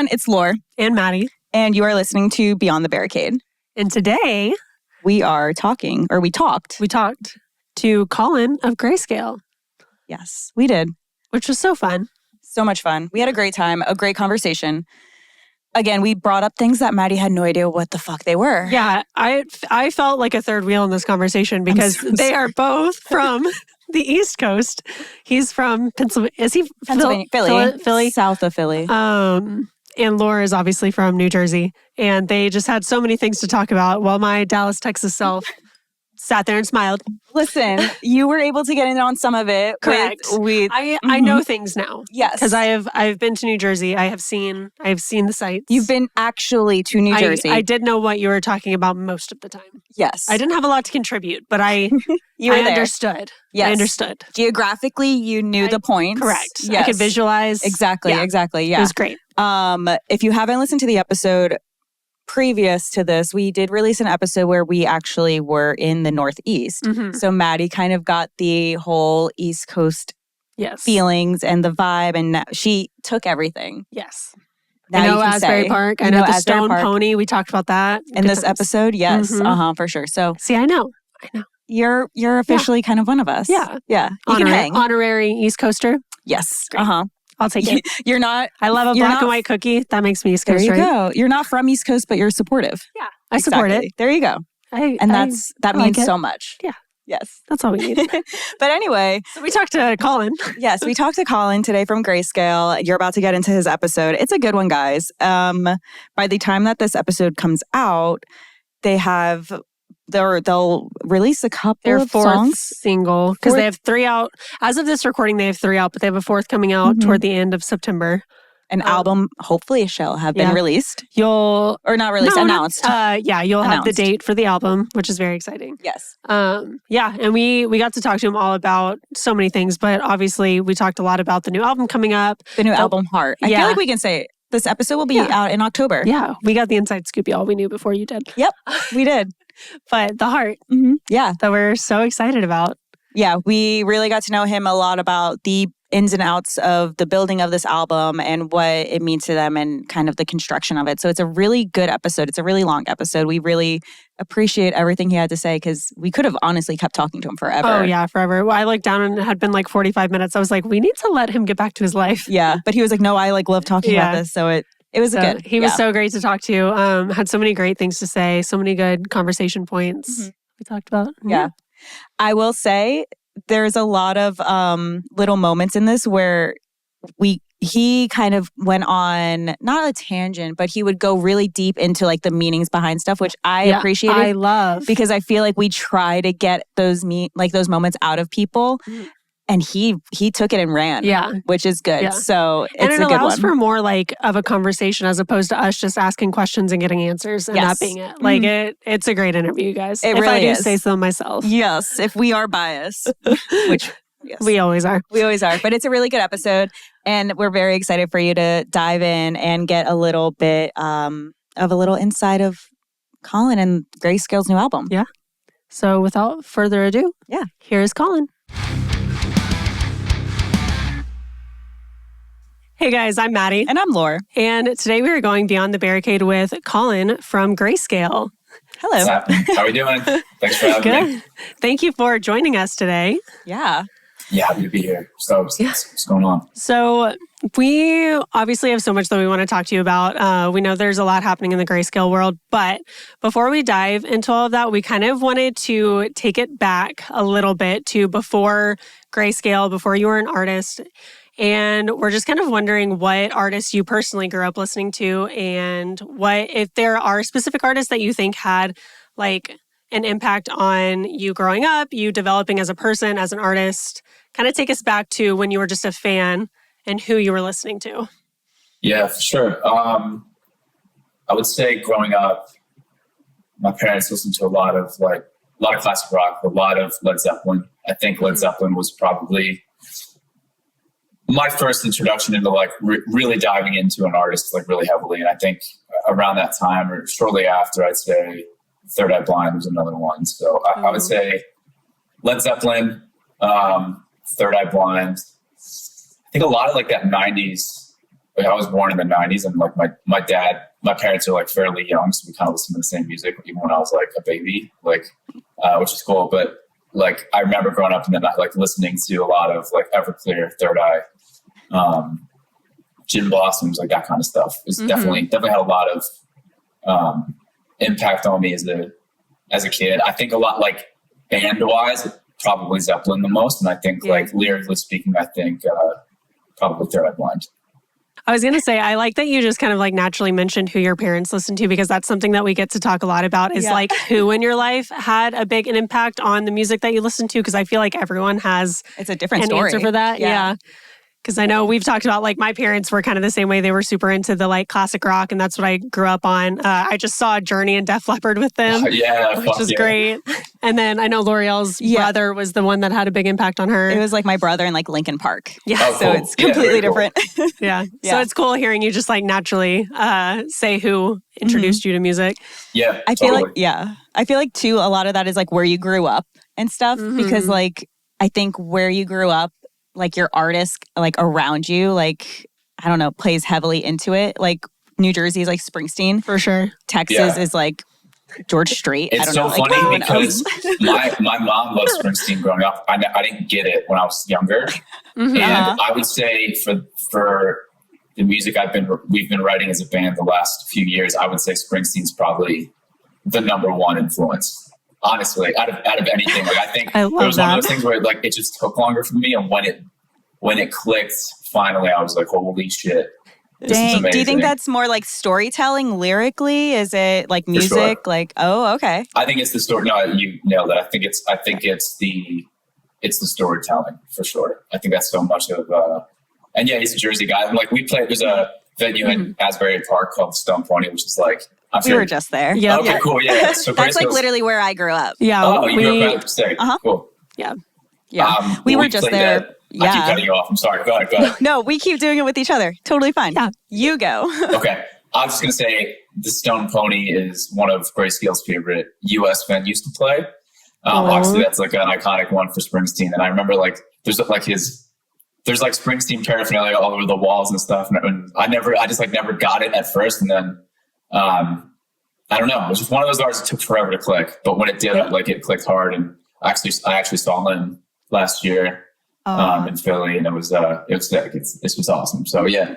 everyone, it's Laura. And Maddie. And you are listening to Beyond the Barricade. And today... we talked to Collin of Grayscale. Yes, we did. Which was so fun. So much fun. We had a great time, a great conversation. Again, we brought up things that Maddie had no idea what the fuck they were. Yeah, I felt like a third wheel in this conversation because they are both from the East Coast. He's from Pennsylvania. Is he Pennsylvania? Philly? South of Philly. And Laura is obviously from New Jersey. And they just had so many things to talk about while my Dallas, Texas self sat there and smiled. Listen, you were able to get in on some of it. Correct. I know things now. Yes. Because I've been to New Jersey. I have seen the sights. You've been actually to New Jersey. I did know what you were talking about most of the time. Yes. I didn't have a lot to contribute, but I understood. Yes. I understood. Geographically, you knew the points. Correct. Yes. I could visualize. Exactly. Yeah. It was great. If you haven't listened to the episode previous to this, we did release an episode where we actually were in the Northeast. Mm-hmm. So Maddie kind of got the whole East Coast feelings and the vibe, and she took everything. Yes. Now I know Asbury Park. I know the Stone Pony. We talked about that. In this episode, yes. Mm-hmm. For sure. So see, I know. You're officially kind of one of us. Yeah. Yeah. You can hang. Honorary East Coaster. Yes. Great. I'll take it. You're not... I love a black and white cookie. That makes me East Coast, right? There you go. You're not from East Coast, but you're supportive. Yeah. I support it. There you go. That means so much. Yeah. Yes. That's all we need. But anyway. So we talked to Collin. Yes, we talked to Collin today from Grayscale. You're about to get into his episode. It's a good one, guys. By the time that this episode comes out, they'll release a couple their of fourth songs. Single. Because they have 3 out. As of this recording, they have 3 out, but they have a 4th coming out toward the end of September. An album, hopefully, shall have been released. Announced. You'll have the date for the album, which is very exciting. Yes. And we got to talk to him all about so many things, but obviously we talked a lot about the new album coming up. The new album, Heart. I feel like we can say this episode will be out in October. Yeah, we got the inside scoop, y'all. We knew before you did. Yep, we did. But the Heart. Mm-hmm. Yeah. That we're so excited about. Yeah, we really got to know him a lot about the ins and outs of the building of this album and what it means to them and kind of the construction of it. So it's a really good episode. It's a really long episode. We really appreciate everything he had to say because we could have honestly kept talking to him forever. Oh, yeah, forever. Well, I looked down and it had been like 45 minutes. I was like, we need to let him get back to his life. Yeah, but he was like, no, I love talking about this. So it was good. He was so great to talk to. Had so many great things to say. So many good conversation points we talked about. Yeah. I will say there's a lot of little moments in this where he kind of went on, not a tangent, but he would go really deep into like the meanings behind stuff, which I appreciated. I love. Because I feel like we try to get those moments out of people. And he took it and ran, which is good. Yeah. So it's a good one. And it allows for more like of a conversation as opposed to us just asking questions and getting answers and that being it. Like it's a great interview, guys. It really is. If I do say so myself. Yes, if we are biased, which we always are. We always are. But it's a really good episode. And we're very excited for you to dive in and get a little bit of a little insight of Collin and Grayscale's new album. Yeah. So without further ado, here's Collin. Hey guys, I'm Maddie. And I'm Laura. And today we are going Beyond the Barricade with Collin from Grayscale. Hello. How are we doing? Thanks for having me. Thank you for joining us today. Yeah. Yeah, happy to be here. So what's going on? So we obviously have so much that we want to talk to you about. We know there's a lot happening in the Grayscale world, but before we dive into all of that, we kind of wanted to take it back a little bit to before Grayscale, before you were an artist. And we're just kind of wondering what artists you personally grew up listening to and what, if there are specific artists that you think had like an impact on you growing up, you developing as a person, as an artist. Kind of take us back to when you were just a fan and who you were listening to. Yeah, for sure. I would say growing up, my parents listened to a lot of classic rock, a lot of Led Zeppelin. I think Led Zeppelin was probably my first introduction into like really diving into an artist like really heavily. And I think around that time or shortly after, I'd say Third Eye Blind was another one. So I would say Led Zeppelin, Third Eye Blind. I think a lot of like that 90s I was born in the 90s, and like my parents are like fairly young, so we kind of listen to the same music even when I was like a baby, like which is cool. But like I remember growing up in the night, like listening to a lot of like Everclear, Third Eye, Gin Blossoms, like that kind of stuff. It's definitely had a lot of impact on me as a kid. I think a lot, like band wise, probably Zeppelin the most, and I think like lyrically speaking, I think probably Third Eye Blind. I was going to say, I like that you just kind of like naturally mentioned who your parents listened to, because that's something that we get to talk a lot about is like who in your life had a big impact on the music that you listen to. Because I feel like everyone has it's a different story. Answer for that. Yeah. Because I know we've talked about like my parents were kind of the same way. They were super into the like classic rock, and that's what I grew up on. I just saw Journey and Def Leppard with them, which was great. And then I know L'Oreal's brother was the one that had a big impact on her. It was like my brother in like Linkin Park. Yeah, so it's completely different. Yeah, so it's cool hearing you just like naturally say who introduced you to music. Yeah, I feel like too a lot of that is like where you grew up and stuff, because like I think where you grew up, like your artist like around you, like I don't know, plays heavily into it. Like New Jersey is like Springsteen for sure. Texas is like George Strait. It's I don't so know, funny like, because my mom loved Springsteen growing up. I didn't get it when I was younger, and I would say for the music we've been writing as a band the last few years, I would say Springsteen's probably the number one influence. Honestly, out of anything, like I think it was one of those things where like it just took longer for me, and when it clicked, finally, I was like, holy shit. Dang. Do you think that's more like storytelling lyrically? Is it like music? Sure. Like, oh, okay. I think it's the story. No, you nailed it. I think it's the storytelling for sure. I think that's so much of, and yeah, he's a Jersey guy. And like there's a venue in Asbury Park called Stone Pony, which is like, we were just there. Yeah. Okay, cool. Yeah. So that's like literally where I grew up. Yeah. Oh, you grew up at Cool. Yeah. Yeah. We were just there. I keep cutting you off. I'm sorry. Go ahead. No, we keep doing it with each other. Totally fine. Yeah. You go. Okay. I was just going to say the Stone Pony is one of Grayscale's favorite U.S. venues to play. Obviously, that's like an iconic one for Springsteen. And I remember like there's like Springsteen paraphernalia all over the walls and stuff. And I just never got it at first. And then I don't know. It was just one of those artists that took forever to click. But when it did, like it clicked hard. And I actually saw him last year in Philly, and it was sick. This was awesome. So yeah,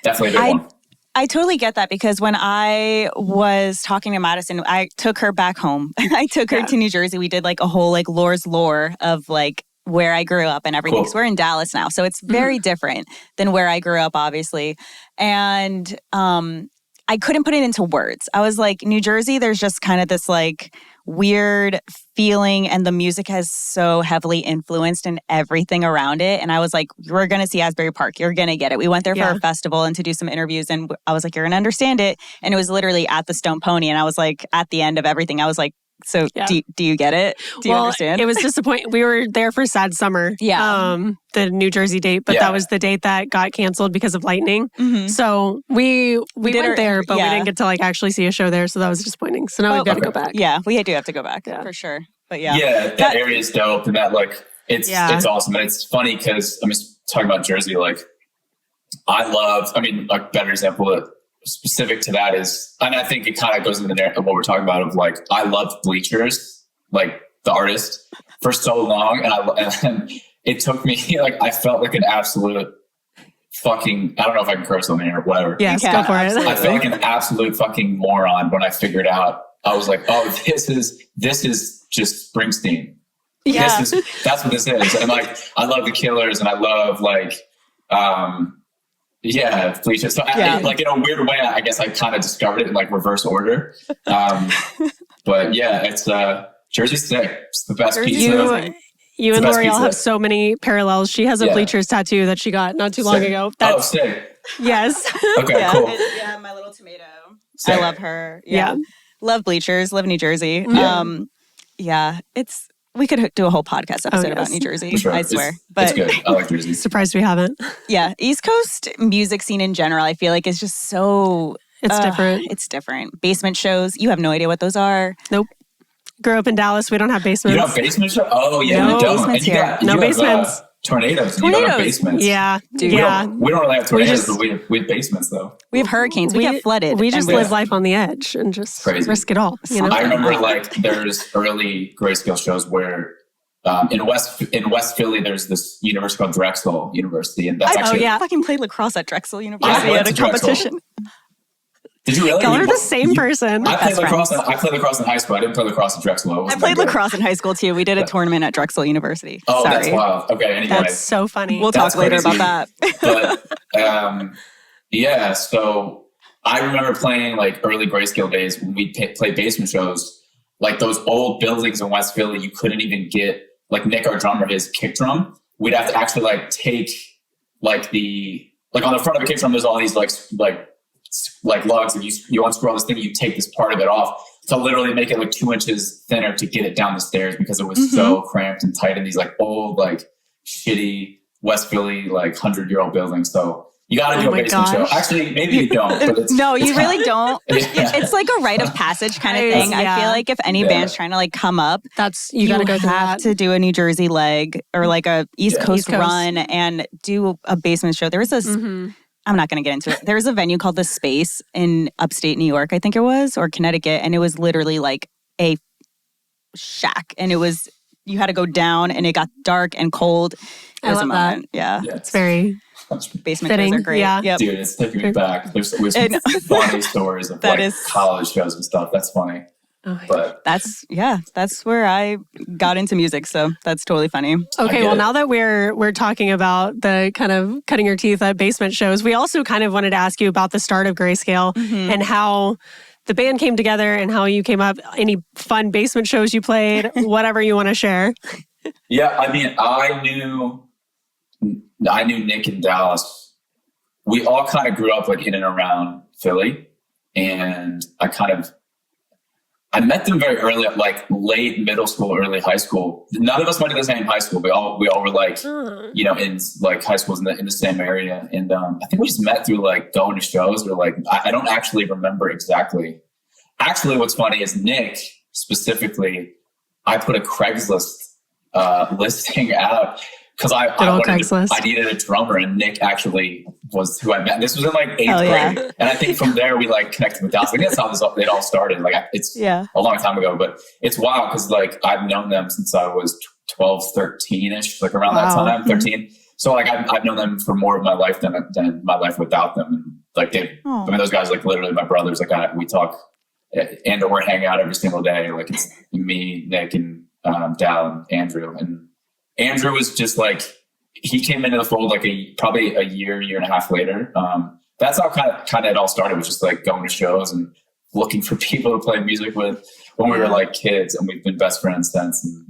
definitely a good one. I totally get that, because when I was talking to Madison, I took her back home. I took her to New Jersey. We did like a whole like Lore's lore of like where I grew up and everything. Because we're in Dallas now, so it's very different than where I grew up, obviously. And I couldn't put it into words. I was like, New Jersey, there's just kind of this like weird feeling, and the music has so heavily influenced in everything around it. And I was like, you're going to see Asbury Park. You're going to get it. We went there for a festival and to do some interviews, and I was like, you're going to understand it. And it was literally at the Stone Pony. And I was like, at the end of everything, I was like, so do you get it? Do you understand? It was disappointing. We were there for Sad Summer, the New Jersey date, but that was the date that got canceled because of lightning. So we went there, but we didn't get to like actually see a show there. So that was disappointing. So now we've got to go back. Yeah, we do have to go back for sure. But yeah, that area is dope, and that like it's awesome. And it's funny because I'm just talking about Jersey. Like a better example specific to that is, and I think it kind of goes into the narrative of what we're talking about of like, I loved Bleachers, like the artist, for so long. And it took me, like, I felt like an absolute fucking, I don't know if I can curse on there or whatever. Yes, go for it. I felt like an absolute fucking moron when I figured out, I was like, oh, this is just Springsteen. Yeah. That's what this is. And like, I love the Killers, and I love like, Bleachers. So like in a weird way, I guess I kind of discovered it in like reverse order. But yeah, it's Jersey's sick. It's the best pizza. You and L'Oreal have so many parallels. She has a Bleachers tattoo that she got not too long ago. That's sick. Yes. Okay, cool. My little tomato. Sick. I love her. Yeah. Love Bleachers. Live New Jersey. We could do a whole podcast episode about New Jersey, sure. I swear. It's good. I like Jersey. Surprised we haven't. Yeah. East Coast music scene in general, I feel like is just so... It's different. It's different. Basement shows, you have no idea what those are. Nope. Grew up in Dallas. We don't have basements. You don't have basement shows? Oh, yeah. No you don't. basements here. No basements. tornadoes. You don't have basements. Yeah. Dude. We don't really have tornadoes, but we have basements though. We have hurricanes. We get flooded. We just live life on the edge and just risk it all. You know? I remember like there's early Grayscale shows where in West Philly there's this university called Drexel University, and that's actually I fucking played lacrosse at Drexel University at a competition. Did you really? We're the same person. I played lacrosse in high school. I didn't play lacrosse at Drexel. I played lacrosse in high school too. We did a tournament at Drexel University. Oh, Sorry. that's wild. Okay, anyway. That's so funny. We'll talk later about that. But yeah, so I remember playing like early Grayscale days when we play basement shows. Like those old buildings in West Philly, you couldn't even get like Nick, our drummer, his kick drum. We'd have to actually like take like on the front of a kick drum, there's all these like lugs, and you unscrew this thing, you take this part of it off to literally make it like 2 inches thinner to get it down the stairs because it was so cramped and tight in these like old, like shitty West Philly, like 100-year-old buildings. So you got to do a basement show. Actually, maybe you don't. But no, you really don't. It's like a rite of passage kind of thing. Yeah. I feel like if any band's trying to like come up, you got to go through have to do a New Jersey leg or like a East Coast run and do a basement show. There was this. I'm not going to get into it. There was a venue called The Space in upstate New York, I think it was, or Connecticut, and it was literally like a shack, and you had to go down, and it got dark and cold. It was a moment. Yeah. It's very basement fitting. shows are great. Yeah. Yep. Dude, it's taking me back. There's some funny stories of college shows and stuff. That's funny. But that's where I got into music, so that's totally funny. Okay, well, now that we're talking about the kind of cutting your teeth at basement shows, we also kind of wanted to ask you about the start of Grayscale and how the band came together and how you came up. Any fun basement shows you played, whatever you want to share. Yeah, I mean, I knew Nick in Dallas. We all kind of grew up like in and around Philly, and I met them very early, like late middle school, early high school. None of us went to the same high school. We all were like, in like high schools in the same area. And I think we just met through like going to shows or like, I don't actually remember exactly. Actually, what's funny is Nick specifically, I put a Craigslist listing out because I needed a drummer, and Nick actually was who I met. This was in like 8th grade. And I think from there we like connected with Dallas. Like that's how it all started. Like it's a long time ago, but it's wild because like I've known them since I was 12, 13-ish, like around that time, 13. So like I've known them for more of my life than my life without them. And like I mean, those guys like literally my brothers. Like we talk and or hang out every single day. Like it's me, Nick, and Dal and Andrew. And Andrew was just like, he came into the fold like probably a year and a half later. That's how kind of it all started, was just like going to shows and looking for people to play music with when we were like kids, and we've been best friends since. And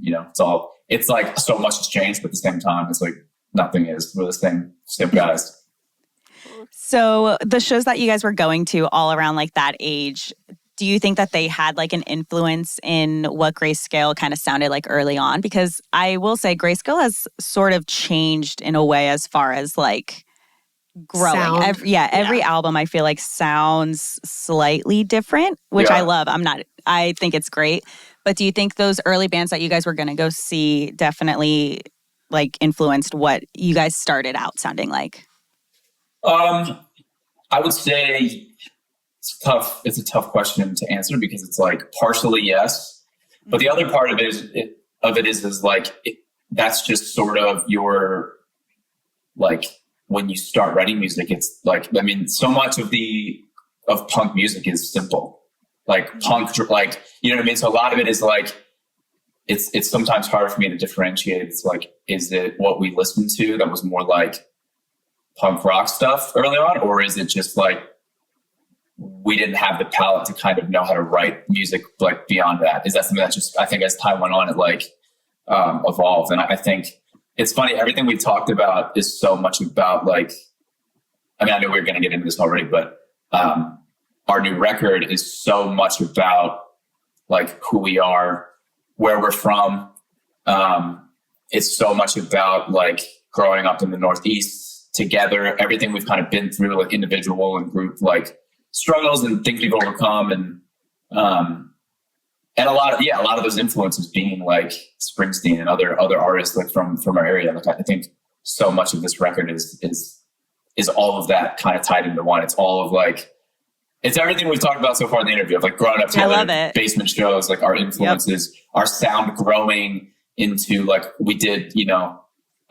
it's like so much has changed, but at the same time, it's like nothing is. We're the same guys. So the shows that you guys were going to all around like that age, do you think that they had like an influence in what Grayscale kind of sounded like early on? Because I will say Grayscale has sort of changed in a way as far as like growing. Every album I feel like sounds slightly different, which I love. I think it's great. But do you think those early bands that you guys were going to go see definitely like influenced what you guys started out sounding like? I would say it's a tough question to answer because it's like partially yes, but the other part of it is like that's just sort of your like when you start writing music. It's like, I mean, so much of punk music is simple, like punk, like, you know what I mean? So a lot of it is like it's sometimes hard for me to differentiate. It's like, is it what we listened to that was more like punk rock stuff early on, or is it just like we didn't have the palette to kind of know how to write music like beyond that? Is that something that just, I think as time went on, it like evolved. And I think it's funny, everything we've talked about is so much about like, I mean, I know we were going to get into this already, but our new record is so much about like who we are, where we're from. It's so much about like growing up in the Northeast together, everything we've kind of been through, like individual and group, like struggles and things we've overcome, and a lot of those influences being like Springsteen and other artists like from our area. Like I think so much of this record is all of that kind of tied into one. It's all of like, it's everything we've talked about so far in the interview of like growing up together, I love it. basement shows, like our influences, our sound growing into like, we did, you know,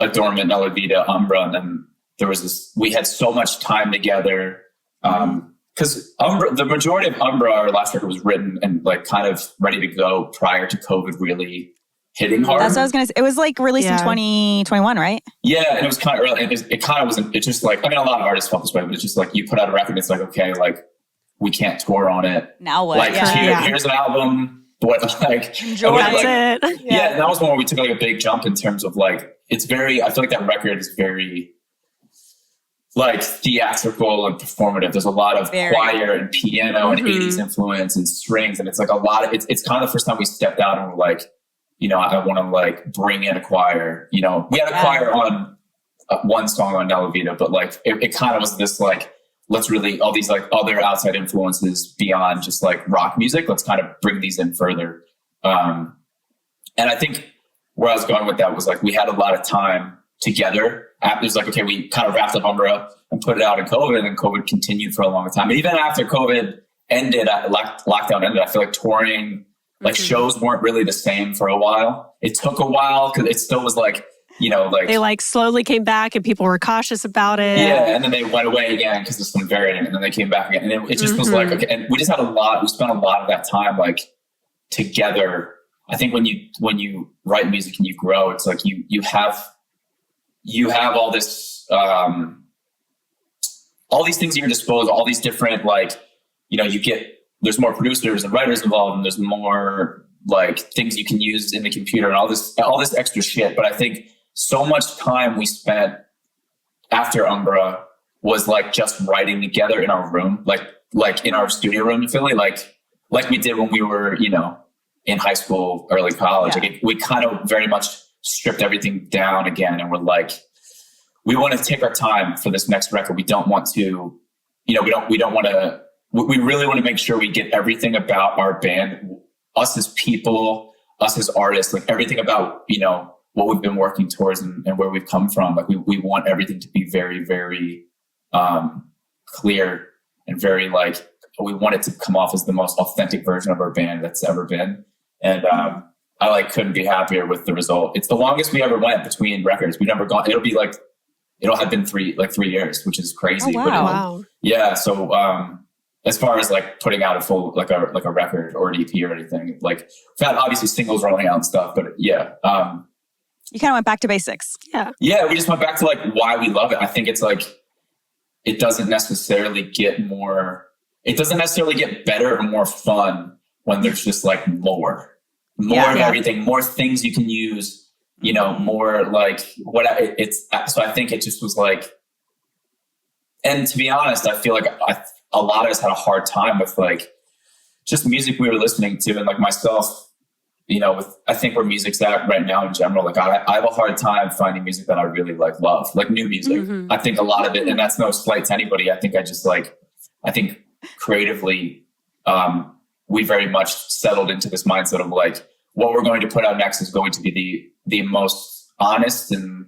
Adornment, Nella Vida, Umbra, and then there was this, we had so much time together. Because the majority of Umbra, our last record, was written and like kind of ready to go prior to COVID really hitting hard. That's what I was going to say. It was like released in 2021, right? Yeah, and it was kind of early. It kind of wasn't, it's just like, I mean, a lot of artists felt this way, but it's just like you put out a record, it's like, okay, like we can't tour on it. Now what? Like, here's an album. What, like, enjoy it. Yeah, and that was one where we took like a big jump in terms of like, it's very, I feel like that record is very like theatrical and performative. There's a lot of choir and piano and 80s influence and strings. And it's like a lot of, it's kind of the first time we stepped out and we're like, you know, I want to like bring in a choir. You know, we had a choir on one song on Nella Vida, but like it kind of was this like, let's really, all these like other outside influences beyond just like rock music, let's kind of bring these in further. And I think where I was going with that was like, we had a lot of time together. It was like, okay, we kind of wrapped up Umbra and put it out in COVID, and COVID continued for a long time. And even after COVID ended, lockdown ended, I feel like touring, like shows weren't really the same for a while. It took a while because it still was like, you know, like... They like slowly came back and people were cautious about it. Yeah, and then they went away again because of some variant, and then they came back again. And it just was like, okay, and we just had we spent a lot of that time like together. I think when you write music and you grow, it's like you have all this, all these things at your disposal, all these different, like, you know, there's more producers and writers involved, and there's more like things you can use in the computer and all this extra shit. But I think so much time we spent after Umbra was like just writing together in our room, like in our studio room in Philly, like we did when we were, you know, in high school, early college. Yeah. Like we kind of very much stripped everything down again, and we're like, we want to take our time for this next record. We don't want to, you know, we don't want to, we really want to make sure we get everything about our band, us as people, us as artists, like everything about, you know, what we've been working towards and where we've come from. Like we want everything to be very, very clear and very like, we want it to come off as the most authentic version of our band that's ever been. And I like couldn't be happier with the result. It's the longest we ever went between records. We've never gone, it'll have been 3 years, which is crazy. Oh, wow. But yeah. So as far as like putting out a full, like a record or an EP or anything, like we've had obviously singles rolling out and stuff, but yeah. You kind of went back to basics. Yeah. Yeah. We just went back to like why we love it. I think it's like, it doesn't necessarily get better or more fun when there's just like more of everything, more things you can use, you know, more like so I think it just was like, and to be honest, I feel like a lot of us had a hard time with like just music we were listening to, and like myself, you know, I think where music's at right now in general, like I have a hard time finding music that I really like love, like new music. I think a lot of it, and that's no slight to anybody. I think creatively, we very much settled into this mindset of like, what we're going to put out next is going to be the most honest and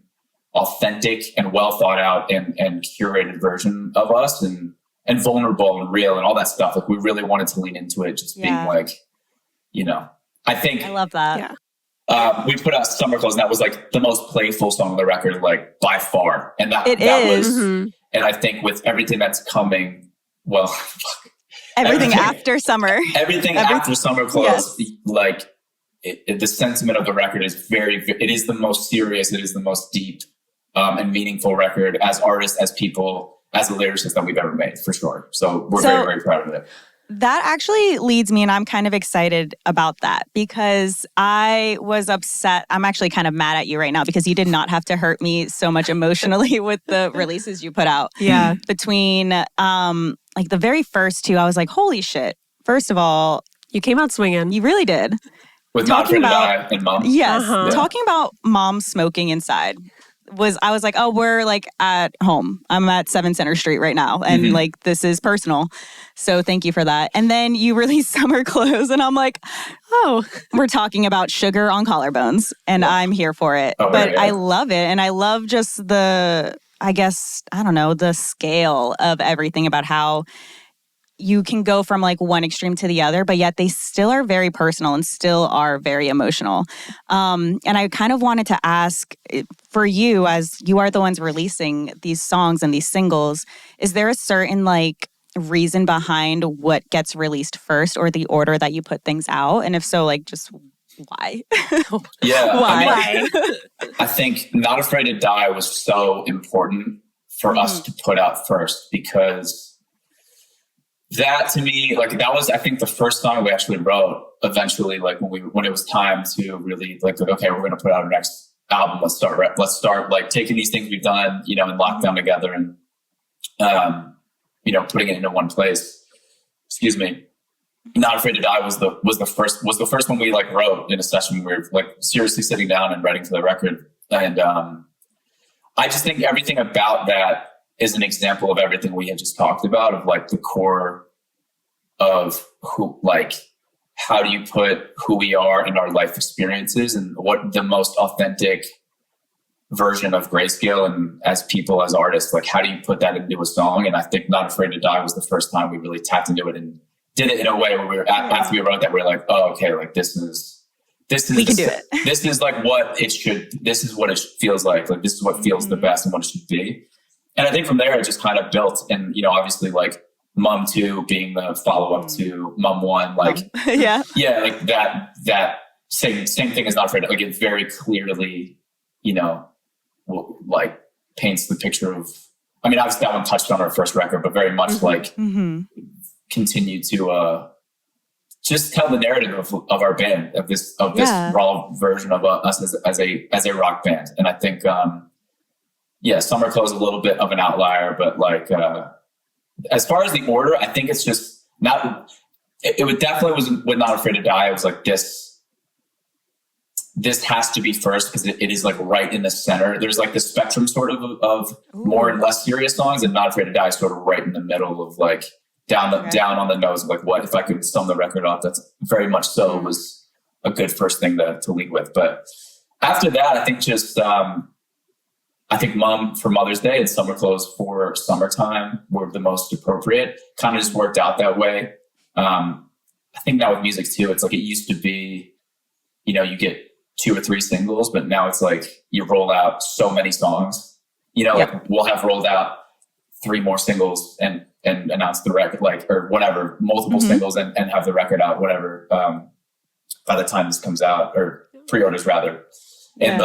authentic and well thought out and curated version of us, and vulnerable and real and all that stuff. Like we really wanted to lean into it, just being like, you know, I love that. Yeah. We put out Summer Clothes, and that was like the most playful song on the record, like by far. And that was, and I think with everything that's coming, well, everything after summer, after Summer Clothes, like the sentiment of the record is it is the most serious, it is the most deep and meaningful record as artists, as people, as a lyricist that we've ever made, for sure. So we're very, very proud of it. That actually leads me, and I'm kind of excited about that because I was upset. I'm actually kind of mad at you right now because you did not have to hurt me so much emotionally with the releases you put out. Yeah. Between like the very first two, I was like, holy shit. First of all, you came out swinging. You really did. With Not Afraid to Die and Mom. Yes. Talking about mom smoking inside I was like, oh, we're like at home. I'm at 7 Center Street right now. And like, this is personal. So thank you for that. And then you release Summer Clothes. And I'm like, oh, we're talking about sugar on collarbones. And I'm here for it. Oh, but yeah. I love it. And I love just the scale of everything about how you can go from like one extreme to the other, but yet they still are very personal and still are very emotional. And I kind of wanted to ask for you, as you are the ones releasing these songs and these singles, is there a certain like reason behind what gets released first or the order that you put things out? And if so, like just why? Yeah. Why? I think Not Afraid to Die was so important for us to put out first, because that to me, like that was, I think, the first song we actually wrote eventually, like when it was time to really like, okay, we're going to put out our next album. Let's start like taking these things we've done, in lockdown together and, putting it into one place. Excuse me. Not Afraid to Die was the first one we like wrote in a session. We were like seriously sitting down and writing for the record. And, I just think everything about that is an example of everything we had just talked about, of like the core of who, like, how do you put who we are and our life experiences and what the most authentic version of Grayscale and as people, as artists, like how do you put that into a song? And I think Not Afraid to Die was the first time we really tapped into it and did it in a way where we were after we wrote that, we were like, oh, okay, like this is we can do it. This is like what it should, this is what it feels like this is what feels the best and what it should be. And I think from there, it just kind of built. And, obviously like Mum 2 being the follow-up to Mum 1, like, yeah, like that same thing as Not Afraid. Like it very clearly, like paints the picture of, I mean, obviously that one touched on our first record, but very much like continue to, just tell the narrative of our band, of this raw version of us as a rock band. And I think, Summer Clothes is a little bit of an outlier, but like, as far as the order, I think it's just not, it would definitely was with Not Afraid to Die. It was like, this has to be first because it is like right in the center. There's like the spectrum sort of more and less serious songs, and Not Afraid to Die is sort of right in the middle of like down on the nose of like, what if I could sum the record up? That's very much so was a good first thing to lead with. But after that, I think just, I think Mum for Mother's Day and Summer Clothes for summertime were the most appropriate. Kind of just worked out that way. I think now with music too, it's like it used to be, you get 2 or 3 singles, but now it's like you roll out so many songs. Like we'll have rolled out 3 more singles and announce the record, like, or whatever, multiple singles and have the record out, whatever, by the time this comes out, or pre-orders rather. And,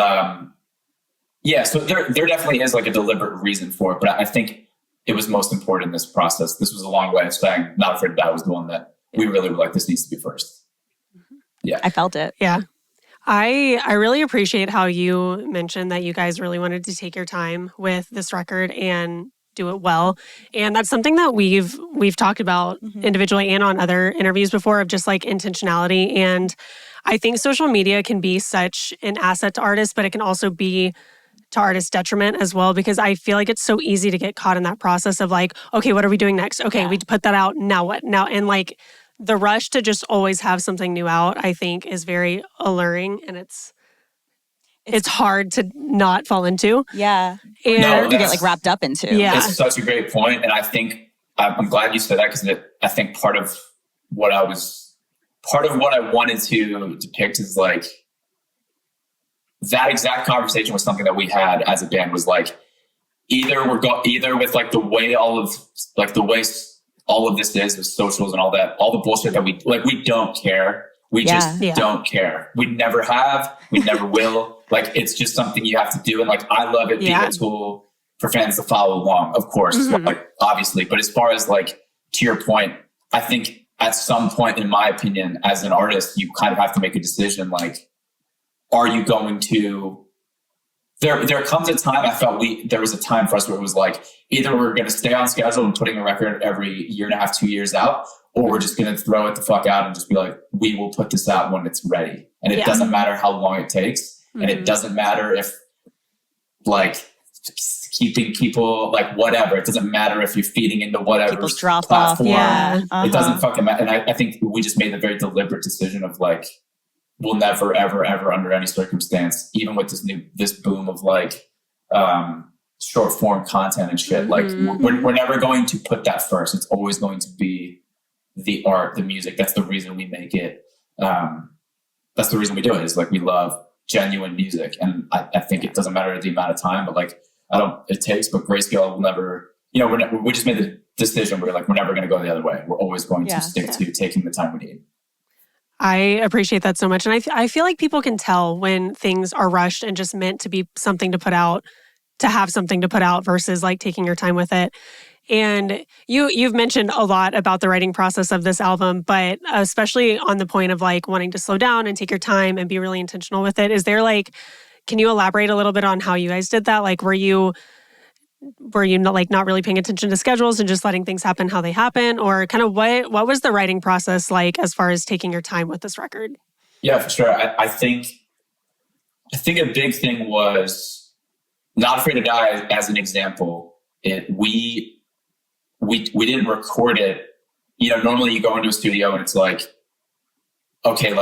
so there definitely is like a deliberate reason for it, but I think it was most important in this process. This was a long way of saying Not Afraid to Die was the one that we really were like, this needs to be first. Yeah. I felt it. Yeah. I really appreciate how you mentioned that you guys really wanted to take your time with this record and do it well. And that's something that we've talked about individually and on other interviews before, of just like intentionality. And I think social media can be such an asset to artists, but it can also be to artists' detriment as well, because I feel like it's so easy to get caught in that process of like, okay, what are we doing next? Okay, we put that out. Now what? Now, and like the rush to just always have something new out, I think is very alluring, and it's hard to not fall into. Yeah. And to get like wrapped up into. Yeah. It's such a great point. And I think I'm glad you said that, because I think part of what I wanted to depict is like that exact conversation was something that we had as a band, was like, either with like the way all of this is with socials and all that, all the bullshit that we don't care. We just don't care. We never have, we never will. Like, it's just something you have to do. And like, I love it being a tool for fans to follow along, of course, like obviously. But as far as like, to your point, I think at some point, in my opinion, as an artist, you kind of have to make a decision. Like, are you going to, there comes a time, I felt there was a time for us where it was like, either we're going to stay on schedule and putting a record every year and a half, 2 years out, or we're just going to throw it the fuck out and just be like, we will put this out when it's ready. And it doesn't matter how long it takes. And it doesn't matter if like keeping people like whatever. It doesn't matter if you're feeding into whatever People's drop platform. off. Yeah. It doesn't fucking matter. And I think we just made the very deliberate decision of like, we'll never, ever, ever under any circumstance, even with this boom of like short form content and shit, like we're never going to put that first. It's always going to be the art, the music. That's the reason we make it. That's the reason we do it, is like we love genuine music. And I think it doesn't matter the amount of time, but like it takes, but Grayscale will never, you know, we just made the decision. We're like, we're never going to go the other way. We're always going to stick to taking the time we need. I appreciate that so much. And I feel like people can tell when things are rushed and just meant to be something to put out, to have something to put out versus like taking your time with it. And you've mentioned a lot about the writing process of this album, but especially on the point of like wanting to slow down and take your time and be really intentional with it. Is there like, can you elaborate a little bit on how you guys did that? Like, were you not really paying attention to schedules and just letting things happen how they happen? Or kind of what was the writing process like as far as taking your time with this record? Yeah, for sure. I think a big thing was Not Afraid to Die as an example. We didn't record it. You know, normally you go into a studio and it's like, okay,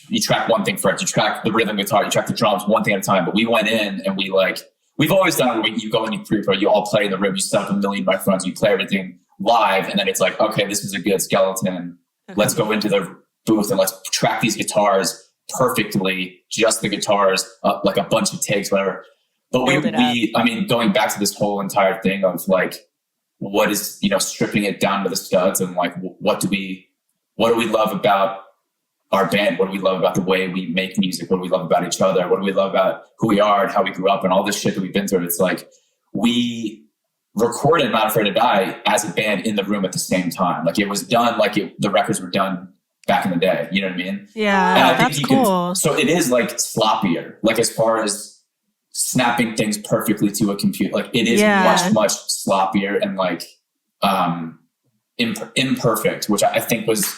you track one thing first. You track the rhythm guitar, you track the drums one thing at a time. But we went in and we've always done it. You go and you pre-pro, you all play the rhythm, you set up a million microphones, you play everything live. And then it's like, okay, this is a good skeleton. Okay. Let's go into the booth and let's track these guitars perfectly, just the guitars, like a bunch of takes, whatever. But going back to this whole entire thing of like, what is, you know, stripping it down to the studs and like, what do we love about our band? What do we love about the way we make music? What do we love about each other? What do we love about who we are and how we grew up and all this shit that we've been through? It's like, we recorded Not Afraid to Die as a band in the room at the same time. Like it was done, like the records were done back in the day. You know what I mean? Yeah, that's cool. So it is like sloppier, like as far as snapping things perfectly to a computer, like it is much sloppier and like imperfect, which I think was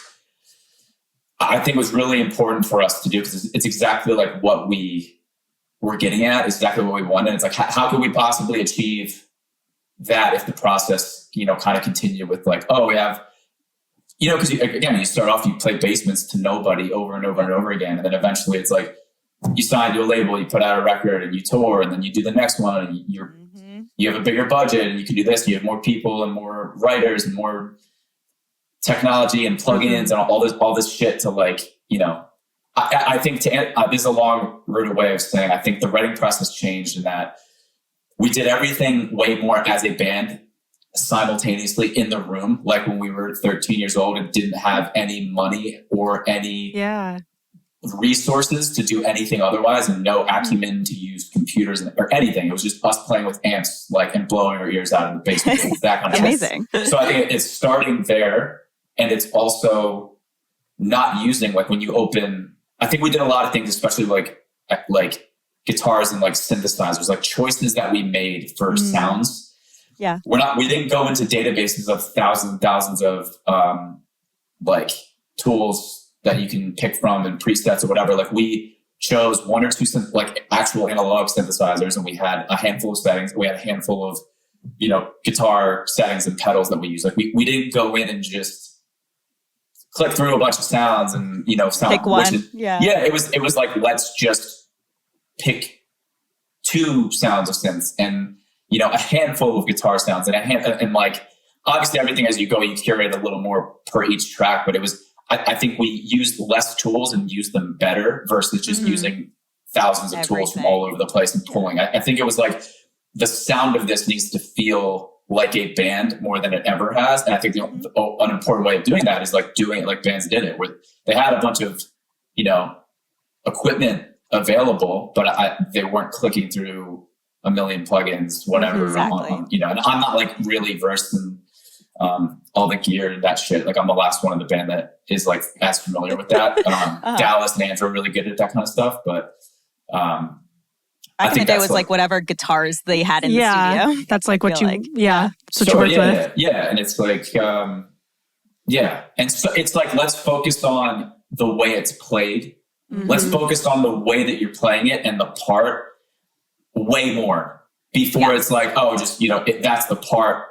really important for us to do, because it's exactly like what we were getting at, exactly what we wanted. It's like, how could we possibly achieve that if the process, you know, kind of continue with like, oh, we have, you know, because again, you start off, you play basements to nobody over and over and over again, and then eventually it's like, you sign to a label, you put out a record and you tour, and then you do the next one and you have a bigger budget and you can do this. You have more people and more writers and more technology and plugins and all this shit to like, you know, I think this is a long rooted way of saying, I think the writing process changed in that we did everything way more as a band simultaneously in the room. Like when we were 13 years old and didn't have any money or any resources to do anything otherwise, and no acumen to use computers or anything. It was just us playing with amps, like, and blowing our ears out in the basement. That kind of amazing. So I think it's starting there, and it's also not using, like when you open, I think we did a lot of things, especially like guitars and like synthesizers, like choices that we made for sounds. Yeah. We didn't go into databases of thousands of like tools that you can pick from and presets or whatever. Like we chose one or two like actual analog synthesizers, and we had a handful of settings. We had a handful of, you know, guitar settings and pedals that we use. Like we didn't go in and just click through a bunch of sounds and, you know, pick one. It was like, let's just pick two sounds of synths and, you know, a handful of guitar sounds and like, obviously everything as you go, you curate a little more per each track, but it was, I think we used less tools and used them better versus just using thousands of tools from all over the place and pulling. I think it was like the sound of this needs to feel like a band more than it ever has. And I think an important way of doing that is like doing it like bands did it, where they had a bunch of, you know, equipment available, but they weren't clicking through a million plugins, whatever. Exactly. You know, and I'm not like really versed in all the gear and that shit. Like I'm the last one in the band that is like as familiar with that. Dallas and Andrew are really good at that kind of stuff, but back in the day was like whatever guitars they had in the studio. That's like what you like. That's what you worked with. Yeah. And it's like and so it's like, let's focus on the way it's played. Let's focus on the way that you're playing it and the part. way more before it's like, oh, just, that's the part,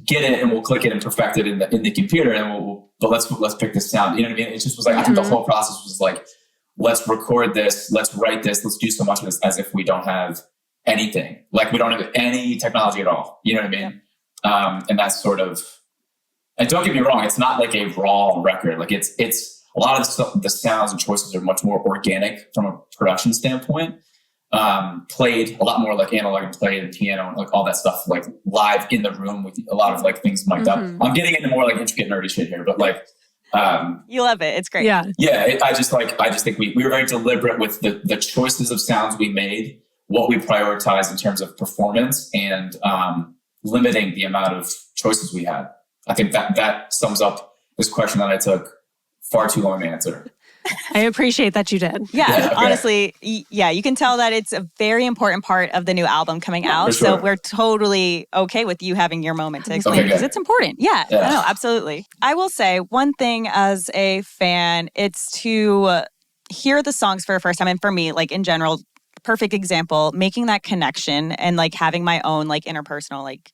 get it and we'll click it and perfect it in the computer and but let's pick this sound. You know what I mean? It just was like, I think the whole process was like, let's record this, let's write this, let's do so much of this as if we don't have anything. Like we don't have any technology at all. You know what I mean? And that's sort of, and don't get me wrong, it's not like a raw record. Like it's a lot of the sounds and choices are much more organic from a production standpoint. Played a lot more like analog and played and piano and like all that stuff, like live in the room with a lot of like things mic'd up. I'm getting into more like intricate nerdy shit here, but like, you love it. It's great. Yeah. I just think we were very deliberate with the choices of sounds we made, what we prioritized in terms of performance and, limiting the amount of choices we had. I think that sums up this question that I took far too long to answer. I appreciate that you did. Yeah, honestly, you can tell that it's a very important part of the new album coming out. For sure. So we're totally okay with you having your moment to explain because it's important. Yeah, no, absolutely. I will say one thing as a fan, it's to hear the songs for the first time. And for me, like in general, perfect example, making that connection and like having my own like interpersonal like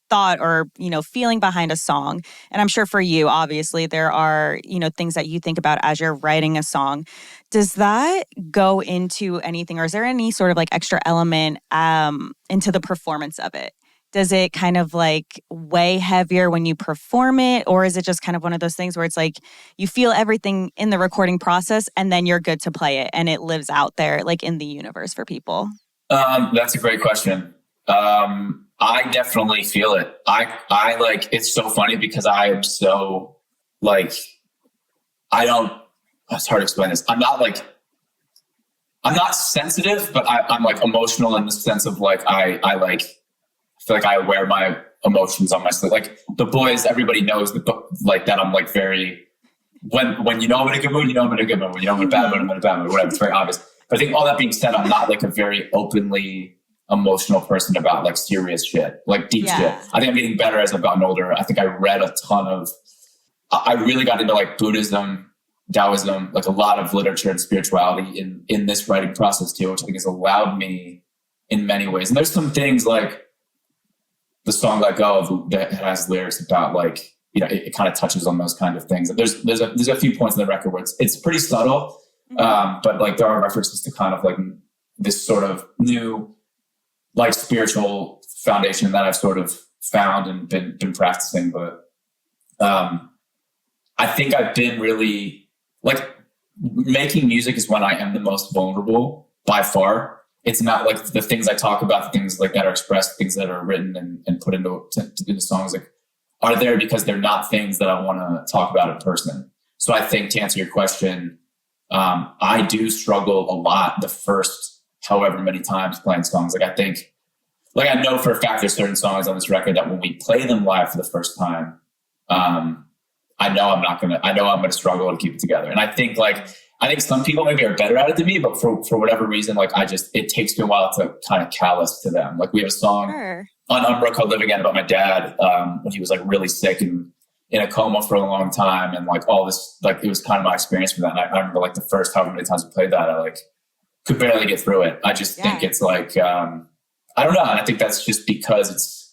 thought or, feeling behind a song. And I'm sure for you, obviously, there are, things that you think about as you're writing a song. Does that go into anything or is there any sort of like extra element into the performance of it? Does it kind of like weigh heavier when you perform it? Or is it just kind of one of those things where it's like you feel everything in the recording process and then you're good to play it and it lives out there like in the universe for people? That's a great question. I definitely feel it. I like, it's so funny because I am so like, it's hard to explain this. I'm not sensitive, but I'm like emotional in the sense of like, I feel like I wear my emotions on my sleeve. Like the boys, everybody knows that I'm like very, when you know I'm in a good mood, you know I'm in a good mood. When you know I'm in a bad mood, I'm in a bad mood, whatever. It's very obvious. But I think all that being said, I'm not like a very openly emotional person about like serious shit, like deep shit. I think I'm getting better as I've gotten older. I think I read a ton I really got into like Buddhism, Taoism, like a lot of literature and spirituality in this writing process too, which I think has allowed me in many ways. And there's some things like the song Let Go that has lyrics about like, it kind of touches on those kind of things. There's a few points in the record where it's pretty subtle, but like there are references to kind of like this sort of new like spiritual foundation that I've sort of found and been practicing. But I think I've been really like making music is when I am the most vulnerable by far. It's not like the things I talk about, the things like that are expressed, things that are written and put into the songs like are there because they're not things that I want to talk about in person. So I think to answer your question, I do struggle a lot the first however many times playing songs. Like I think, like I know for a fact there's certain songs on this record that when we play them live for the first time, I know I'm going to struggle to keep it together. And I think some people maybe are better at it than me, but for whatever reason, like it takes me a while to kind of callous to them. Like we have a song on Umbra called Live Again about my dad, when he was like really sick and in a coma for a long time. And like all this, like it was kind of my experience with that. And I remember like the first however many times we played that, I like could barely get through it. I just think it's like, I don't know. And I think that's just because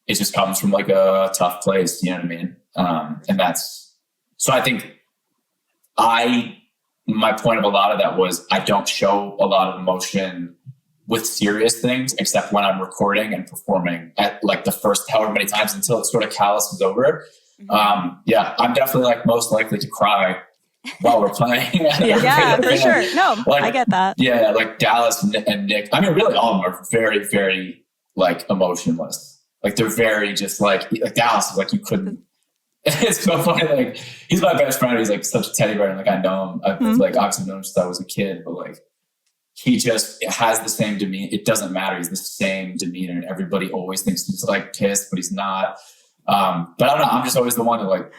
it just comes from like a tough place. You know what I mean? And so I think my point of a lot of that was I don't show a lot of emotion with serious things, except when I'm recording and performing at like the first however many times until it sort of calluses over. I'm definitely like most likely to cry while we're playing. For sure. No, like, I get that. Yeah, like Dallas and Nick. I mean, really, all of them are very, very like emotionless. Like they're very just like Dallas is like you couldn't. It's so funny. Like he's my best friend. He's like such a teddy bear. And like I know him. I've like obviously known him since I was a kid, but like he just has the same demeanor. It doesn't matter. He's the same demeanor, and everybody always thinks he's like pissed, but he's not. But I don't know. I'm just always the one that like.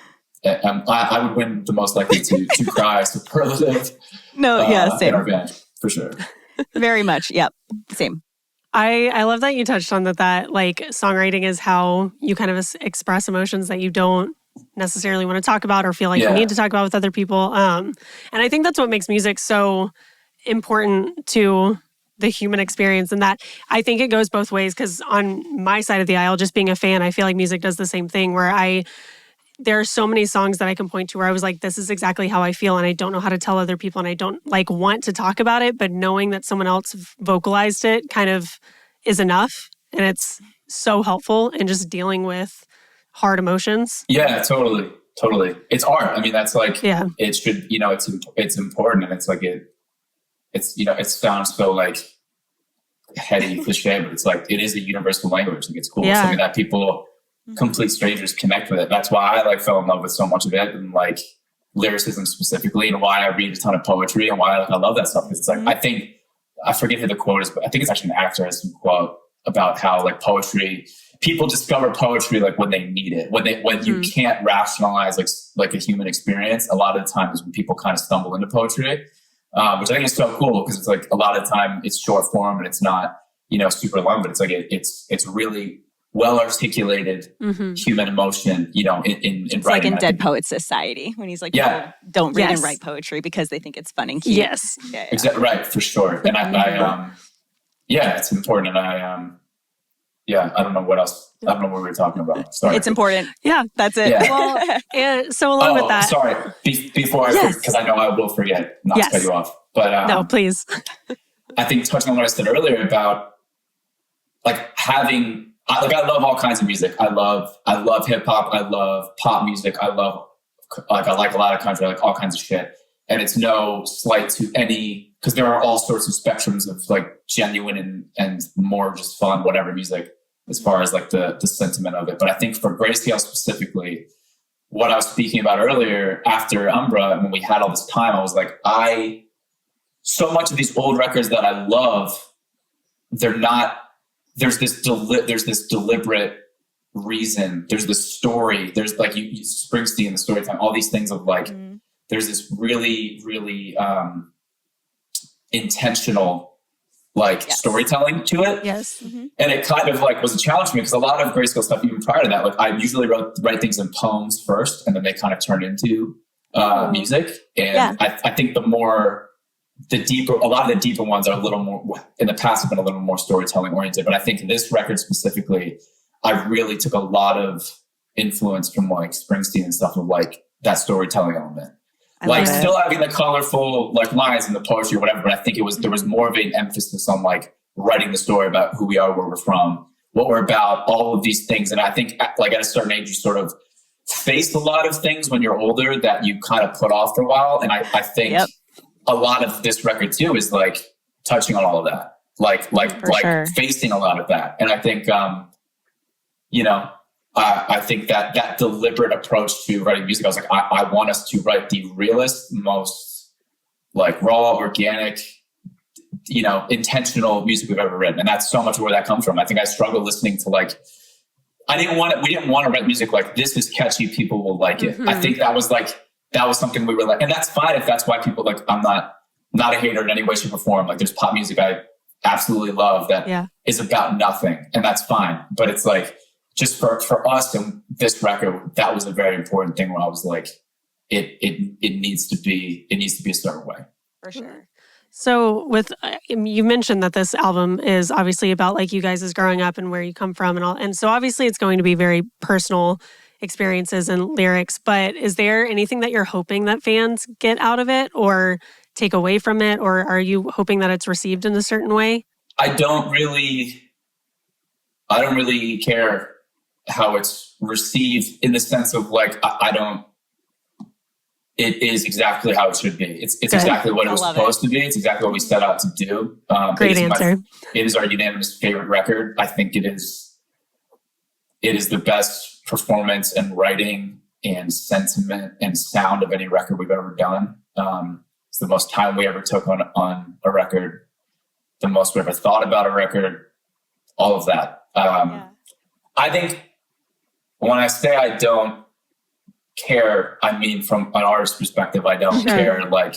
I would win the most likely to cry superlative. Same. In our band, for sure. Very much. Yep. Same. I love that you touched on that like songwriting is how you kind of express emotions that you don't necessarily want to talk about or feel like you need to talk about with other people. And I think that's what makes music so important to the human experience. And that, I think it goes both ways, because on my side of the aisle, just being a fan, I feel like music does the same thing, where there are so many songs that I can point to where I was like, this is exactly how I feel, and I don't know how to tell other people, and I don't like want to talk about it, but knowing that someone else vocalized it kind of is enough. And it's so helpful in just dealing with hard emotions. Yeah, totally. It's art. I mean, that's like, it should, it's important, and it's like, it sounds so like heady cliche, but it's like, it is a universal language. Like, it's cool. It's something that people, complete strangers, connect with it. That's why I like fell in love with so much of it, and like lyricism specifically, and why I read a ton of poetry, and why I love that stuff. Because it's like, I forget who the quote is, but I think it's actually an actor has some quote about how like poetry, people discover poetry like when they need it, when you can't rationalize like a human experience. A lot of the time is when people kind of stumble into poetry, which I think is so cool, because it's like a lot of the time it's short form and it's not super long, but it's like it's really well articulated human emotion, in it's writing. Like in Dead Poets Society, when he's like, people don't read and write poetry because they think it's fun and cute. Yes. Exactly. Right. For sure. And I it's important. And I don't know what else. I don't know what we were talking about. Sorry. It's important. Yeah. That's it. Yeah. Well, and so along with that. Sorry. Before because I know I will forget not to cut you off. But no, please. I think touching on what I said earlier about like having, I love all kinds of music. I love hip hop. I love pop music. I like a lot of country, like all kinds of shit. And it's no slight to any, because there are all sorts of spectrums of like genuine and more just fun, whatever music, as far as like the sentiment of it. But I think for Grayscale specifically, what I was speaking about earlier, after Umbra, when we had all this time, I was like, so much of these old records that I love, there's this deliberate reason. There's the story. There's like you Springsteen, the storytelling, all these things of like, there's this really, really intentional storytelling to it. Yes. And it kind of like was a challenge for me, because a lot of Grayscale stuff, even prior to that, like I usually write things in poems first, and then they kind of turn into music. And I think a lot of the deeper ones are a little more, in the past have been a little more storytelling oriented. But I think this record specifically, I really took a lot of influence from like Springsteen and stuff of like that storytelling element. Still having the colorful like lines and the poetry or whatever, but I think there was more of an emphasis on like writing the story about who we are, where we're from, what we're about, all of these things. And I think like at a certain age, you sort of face a lot of things when you're older that you kind of put off for a while. And I think a lot of this record too is like touching on all of that, like facing a lot of that. And I think, I think that deliberate approach to writing music, I was like, I want us to write the realest, most like raw, organic, intentional music we've ever written. And that's so much where that comes from. I think I struggle listening to like, we didn't want to write music like, this is catchy, people will like it. I think that was something we were like, and that's fine if that's why people like, I'm not a hater in any way, shape or form. Like there's pop music I absolutely love that is about nothing, and that's fine. But it's like, just for us and this record, that was a very important thing where I was like, it needs to be a certain way. For sure. So you mentioned that this album is obviously about like you guys as growing up and where you come from and all. And so obviously it's going to be very personal experiences and lyrics, but is there anything that you're hoping that fans get out of it or take away from it? Or are you hoping that it's received in a certain way? I don't really care how it's received, in the sense of like, it is exactly how it should be. It's exactly what it was supposed to be. It's exactly what we set out to do. Great answer. It is our unanimous favorite record. I think it is the best performance and writing and sentiment and sound of any record we've ever done. It's the most time we ever took on a record, the most we ever thought about a record, all of that. I think when I say I don't care, I mean from an artist's perspective, I don't care, like,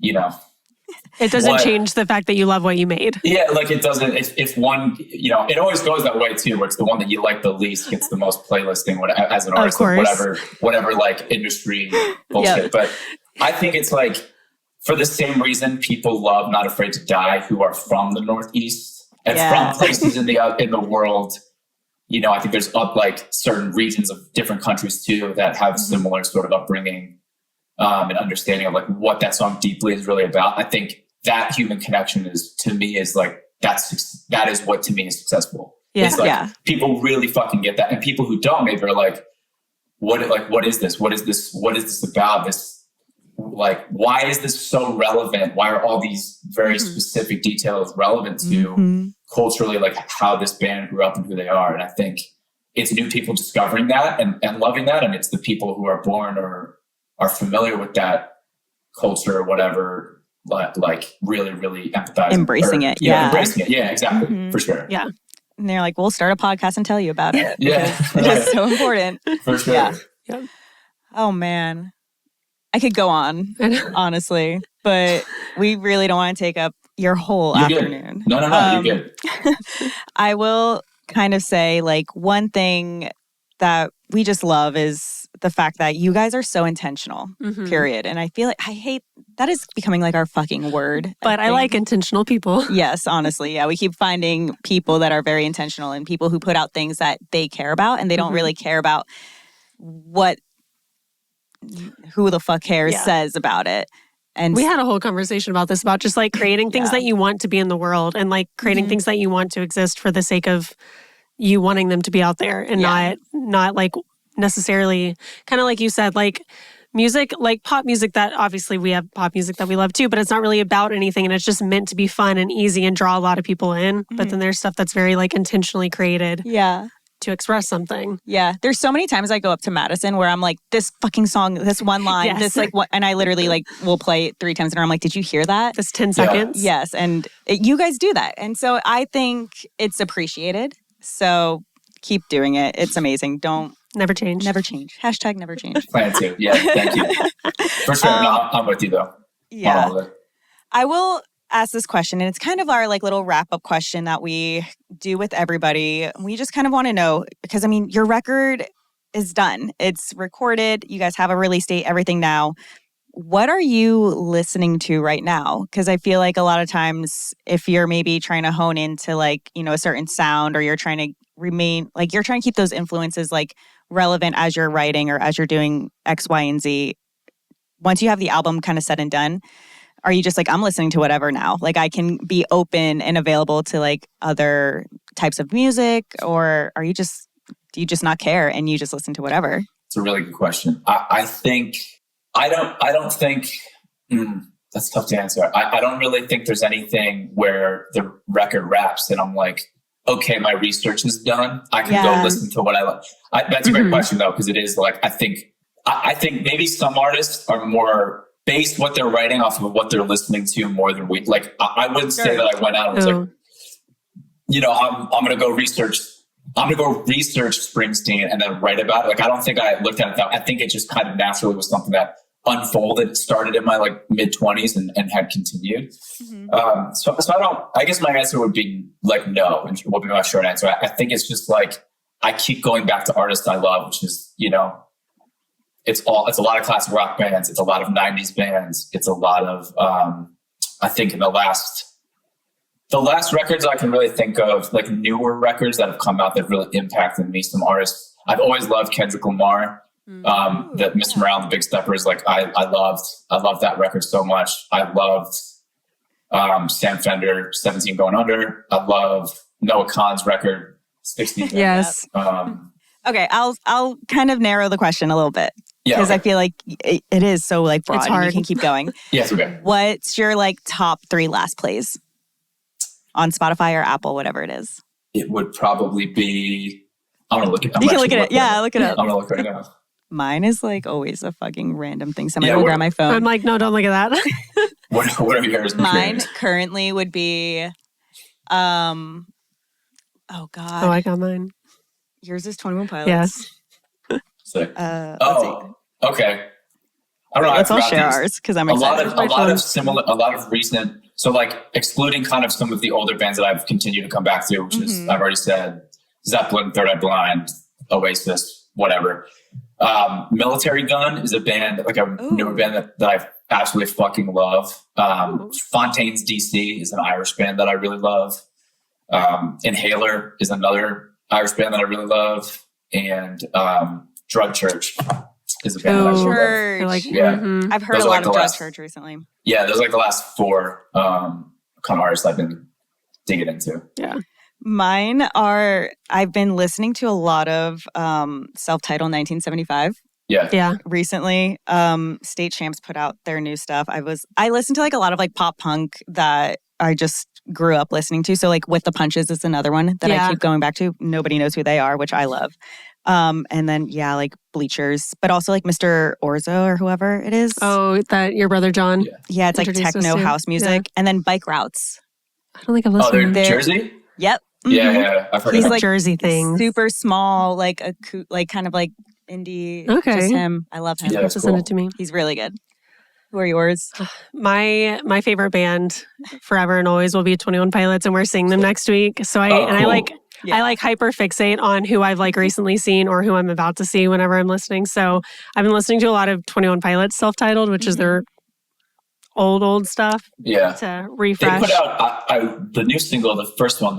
it doesn't change the fact that you love what you made. Yeah, like it doesn't, if one, it always goes that way too, where it's the one that you like the least gets the most playlisting as an artist, like whatever like industry bullshit. But I think it's like, for the same reason people love Not Afraid to Die, who are from the Northeast and from places in the world. You know, I think there's like certain regions of different countries too that have similar sort of upbringing and understanding of like what that song deeply is really about. I think that human connection is, to me, is like that is what to me is successful. Yeah. It's like people really fucking get that, and people who don't maybe are like, what is this? What is this about? This, like, why is this so relevant? Why are all these very specific details relevant to culturally, like how this band grew up and who they are? And I think it's new people discovering that and loving that, and it's the people who are born or are familiar with that culture or whatever, like really, really empathizing. Embracing it. Embracing it. Yeah, exactly. For sure. Yeah. And they're like, we'll start a podcast and tell you about it. Yeah. It's so important. For sure. Yeah. Oh, man. I could go on, honestly, but we really don't want to take up your whole afternoon. Good. No, you're good. I will kind of say, like, one thing that we just love is the fact that you guys are so intentional, period. And I feel like that is becoming like our fucking word. But I like intentional people. Yes, honestly. Yeah, we keep finding people that are very intentional and people who put out things that they care about, and they don't really care about who the fuck cares says about it. And we had a whole conversation about this, about just like creating things that you want to be in the world, and like creating things that you want to exist for the sake of you wanting them to be out there, and not like necessarily, kind of like you said, like music, like pop music, that obviously we have pop music that we love too, but it's not really about anything, and it's just meant to be fun and easy and draw a lot of people in. But then there's stuff that's very like intentionally created to express something. Yeah. There's so many times I go up to Madison where I'm like, this fucking song, this one line, this like what, and I literally like will play it 3 times and I'm like, did you hear that? This 10 seconds? Yes. And you guys do that. And so I think it's appreciated. So keep doing it. It's amazing. Don't never change. Never change. Hashtag never change. Plan to. Yeah. Thank you. For sure. No, I'm with you though. Yeah. I will ask this question, and it's kind of our like little wrap-up question that we do with everybody. We just kind of want to know, because I mean, your record is done. It's recorded. You guys have a release date, everything now. What are you listening to right now? Because I feel like a lot of times if you're maybe trying to hone into like, you know, a certain sound, or you're trying to remain, like you're trying to keep those influences like relevant as you're writing or as you're doing X, Y, and Z. Once you have the album kind of said and done, are you just like, I'm listening to whatever now? Like I can be open and available to like other types of music, or do you just not care and you just listen to whatever? It's a really good question. I don't think that's tough to answer. I don't really think there's anything where the record wraps and I'm like, okay, my research is done. I can go listen to what I like. That's a great question though, because it is like, I think maybe some artists are more based what they're writing off of what they're listening to more than we. Like I wouldn't say that I went out and was like, you know, I'm going to go research Springsteen and then write about it. Like I don't think I looked at it that. I think it just kind of naturally was something that unfolded, started in my like mid-20s and had continued. So I guess my answer would be like no, and what would be my short answer. I think it's just like I keep going back to artists I love, which is, you know, it's a lot of classic rock bands. It's a lot of 90s bands. It's a lot of, I think in the last records I can really think of, like newer records that have come out that really impacted me. Some artists, I've always loved Kendrick Lamar, that Mr. Morale and the Big Steppers. Like I loved that record so much. I loved, Sam Fender, 17 Going Under. I love Noah Khan's record, 16. Yes. Okay, I'll kind of narrow the question a little bit. Yeah, because I feel like it is so like broad. It's hard. And you can keep going. Yes, okay. What's your like top 3 last plays on Spotify or Apple, whatever it is? It would probably be. I'm gonna look it. You can look at it. Yeah, look it up. I'm gonna look right now. Mine is like always a fucking random thing. Somebody will grab my phone. I'm like, no, don't look at that. What are yours? Mine currently would be, oh God. Oh, I got mine. Yours is 21 Pilots. Yes. Sick. Okay. I don't know. Let's all share ours because I'm excited. A lot of recent. So like excluding kind of some of the older bands that I've continued to come back to, which is I've already said Zeppelin, Third Eye Blind, Oasis, whatever. Military Gun is a band, like a newer band that I absolutely fucking love. Fontaine's DC is an Irish band that I really love. Inhaler is another Irish band that I really love. And Drug Church is a band that I really love. Yeah. I've heard a lot of Drug Church recently. Yeah, those are like the last 4 kind of artists I've been digging into. Yeah. Mine are, I've been listening to a lot of self-titled 1975. Yeah. Recently, State Champs put out their new stuff. I listened to like a lot of like pop punk that I just grew up listening to. So like With the Punches is another one that I keep going back to. Nobody knows who they are, which I love. And then like Bleachers, but also like Mr. Orzo or whoever it is. Oh, that your brother John? Yeah, it's like techno house music. And then Bike Routes. I don't think I've listened. They're Jersey? Yep. Yeah, I've heard He's of like Jersey things. Super small, like kind of like indie. Okay. Just him. I love him. Yeah, Just send it to me. He's really good. Who are yours? My favorite band forever and always will be 21 Pilots, and we're seeing them next week. So I like hyper fixate on who I've like recently seen or who I'm about to see whenever I'm listening. So I've been listening to a lot of 21 Pilots self-titled, which is their old stuff. Yeah. To refresh. They put out the new single, the first one,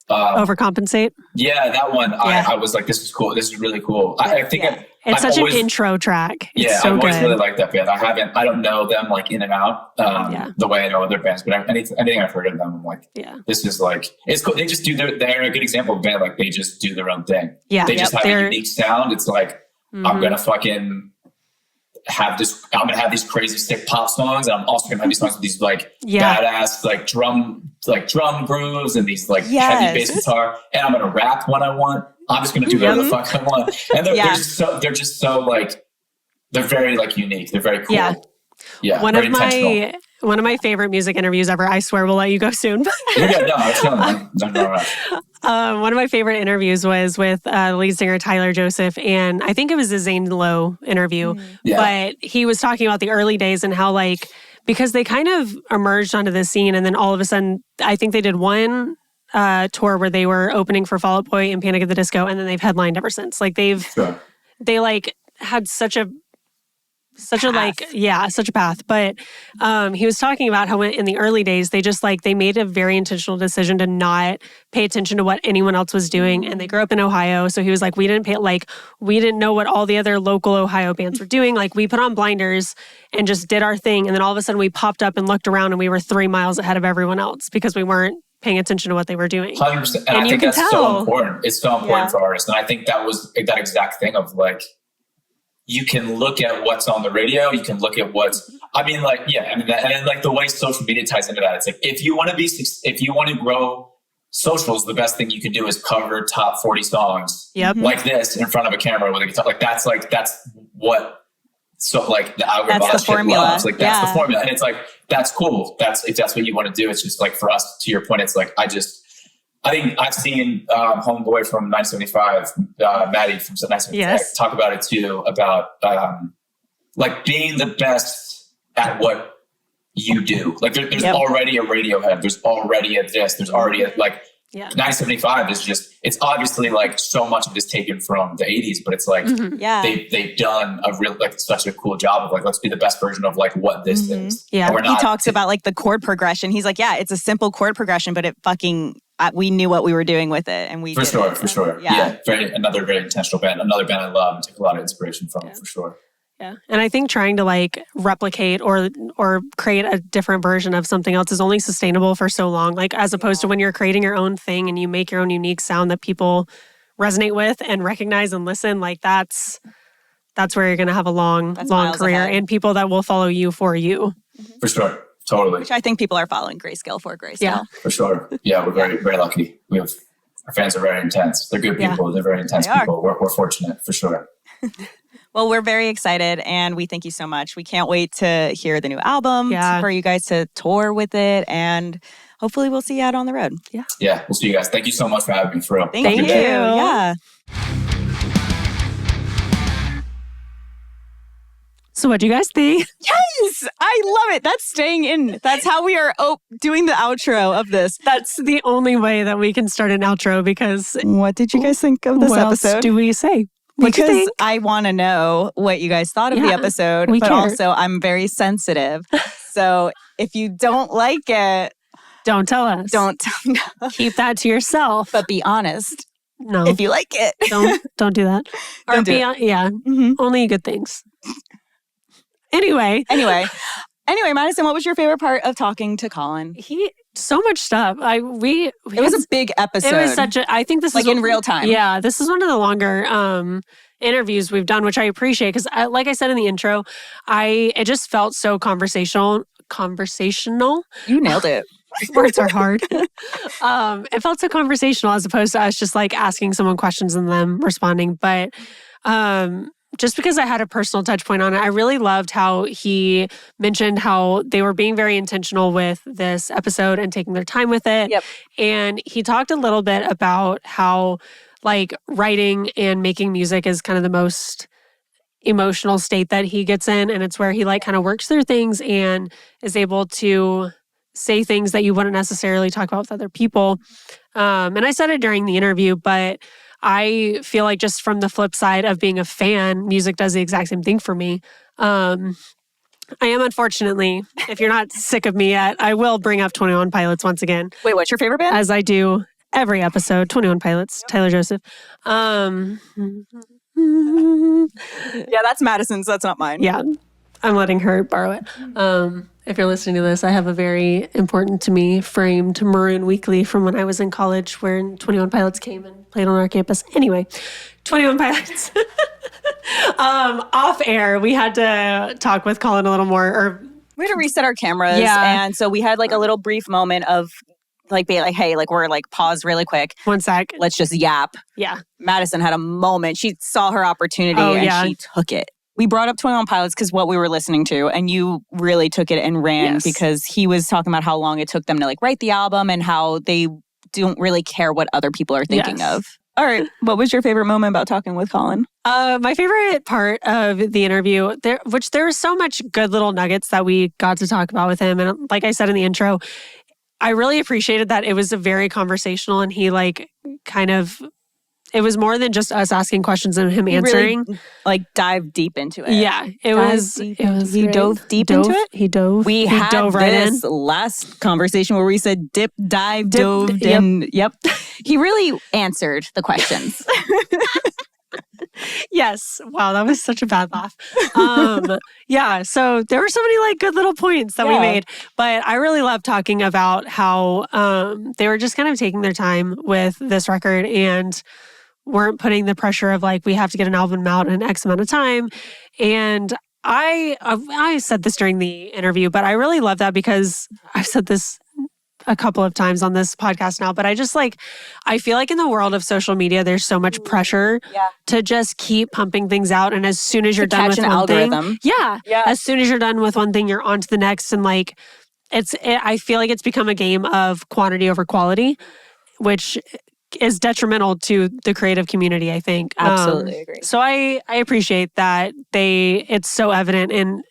Overcompensate. Yeah, that one. I was like, this is cool. This is really cool. I think it's such an intro track. It's so I've always good. really liked that band. I don't know them like in and out the way I know other bands, but anything I've heard of them, I'm like, this is like, it's cool. They just do they're a good example of a band. Like they just do their own thing. Yeah. They just have a unique sound. It's like, I'm going to fucking I'm going to have these crazy sick pop songs. And I'm also going to have these songs with these like badass, like drum grooves and these like heavy bass guitar. And I'm going to rap when I want. I'm just going to do whatever the fuck I want. And they're just so like, they're very like unique. They're very cool. Yeah. One of my favorite music interviews ever. I swear we'll let you go soon. One of my favorite interviews was with lead singer Tyler Joseph, and I think it was a Zane Lowe interview. But he was talking about the early days and how like, because they kind of emerged onto the scene, and then all of a sudden, I think they did one tour where they were opening for Fall Out Boy and Panic at the Disco, and then they've headlined ever since. Like they like had such a path. But he was talking about how in the early days, they just like, they made a very intentional decision to not pay attention to what anyone else was doing. And they grew up in Ohio. So he was like, we didn't know what all the other local Ohio bands were doing. Like we put on blinders and just did our thing. And then all of a sudden we popped up and looked around and we were 3 miles ahead of everyone else because we weren't paying attention to what they were doing. 100%. And I think that's so important. It's so important for artists. And I think that was that exact thing of like, you can look at what's on the radio. You can look at and then like the way social media ties into that. It's like, if you want to grow socials, the best thing you can do is cover top 40 songs like this in front of a camera with a guitar. Like that's what, so like the algorithm that's the formula. Loves. Like that's the formula. And it's like, that's cool. If that's what you want to do. It's just like, for us, to your point, it's like, I think I've seen Homeboy from 975, Maddie from 975, talk about it too, about like being the best at what you do. Like there's already a Radiohead, there's already a this, there's already a like 975 is just, it's obviously like so much of this taken from the 80s, but it's like they've done a real like such a cool job of like, let's be the best version of like what this is. Yeah, he talks about like the chord progression. He's like, it's a simple chord progression, but it fucking we knew what we were doing with it, and we for sure. Yeah, another very intentional band. Another band I love and take a lot of inspiration from for sure. Yeah, and I think trying to like replicate or create a different version of something else is only sustainable for so long. Like as opposed to when you're creating your own thing and you make your own unique sound that people resonate with and recognize and listen. Like that's where you're going to have a long career and people that will follow you for you. For sure. Totally. Which I think people are following Grayscale for Grayscale. Yeah, for sure. Yeah, we're very, very lucky. Our fans are very intense. They're good people. They're very intense people. We're fortunate, for sure. Well, we're very excited, and we thank you so much. We can't wait to hear the new album, for you guys to tour with it, and hopefully we'll see you out on the road. Yeah, we'll see you guys. Thank you so much for having me, for real. Thank you. Yeah. So what do you guys think? Yes! I love it. That's staying in. That's how we are doing the outro of this. That's the only way that we can start an outro because... What did you guys think of this episode? What else do we say? What'd you because think? I want to know what you guys thought of the episode, we but care. also I'm very sensitive. So if you don't like it, Don't tell us. don't Keep that to yourself. but be honest No, if you like it. don't do that. Don't do it. Yeah, Mhm. only good things. Anyway, Madison, what was your favorite part of talking to Collin? so much stuff. It was a big episode. It was I think this like is in real time. Yeah, this is one of the longer interviews we've done, which I appreciate because, like I said in the intro, it just felt so conversational. You nailed it. Words are hard. It felt so conversational as opposed to us just like asking someone questions and them responding. But just because I had a personal touch point on it, I really loved how he mentioned how they were being very intentional with this episode and taking their time with it. Yep. And he talked a little bit about how like writing and making music is kind of the most emotional state that he gets in. And it's where he like kind of works through things and is able to say things that you wouldn't necessarily talk about with other people. And I said it during the interview, but I feel like just from the flip side of being a fan, music does the exact same thing for me. I am, unfortunately, if you're not sick of me yet, I will bring up 21 Pilots once again. Wait, what's your favorite band? As I do every episode, 21 Pilots, Tyler Joseph. Yeah, that's Madison's. That's not mine. Yeah, I'm letting her borrow it. If you're listening to this, I have a very important to me framed Maroon Weekly from when I was in college where 21 Pilots came and played on our campus. Anyway, 21 Pilots. Off air, we had to talk with Collin a little more. We had to reset our cameras. Yeah. And so we had like a little brief moment of like being like, hey, like we're like pause really quick. 1 sec. Let's just yap. Yeah. Madison had a moment. She saw her opportunity and she took it. We brought up 21 Pilots because what we were listening to, and you really took it and ran because he was talking about how long it took them to like write the album and how they don't really care what other people are thinking of. All right. What was your favorite moment about talking with Collin? My favorite part of the interview, there was so much good little nuggets that we got to talk about with him. And like I said in the intro, I really appreciated that it was a very conversational and he like kind of, it was more than just us asking questions and him answering. Really, like dive deep into it. Yeah, it was. He dove deep into it. He dove. We had dove right this in. last conversation where we said dip, dive, dove, and yep. He really answered the questions. Yes. Wow, that was such a bad laugh. Yeah, so there were so many like good little points that we made. But I really love talking about how they were just kind of taking their time with this record and weren't putting the pressure of like, we have to get an album out in X amount of time. And I said this during the interview, but I really love that because I've said this a couple of times on this podcast now, but I just like, I feel like in the world of social media, there's so much pressure to just keep pumping things out. And as soon as you're done with one thing, as soon as you're done with one thing, you're on to the next. And like, I feel like it's become a game of quantity over quality, which is detrimental to the creative community, I think. Absolutely agree. So I appreciate that it's so evident in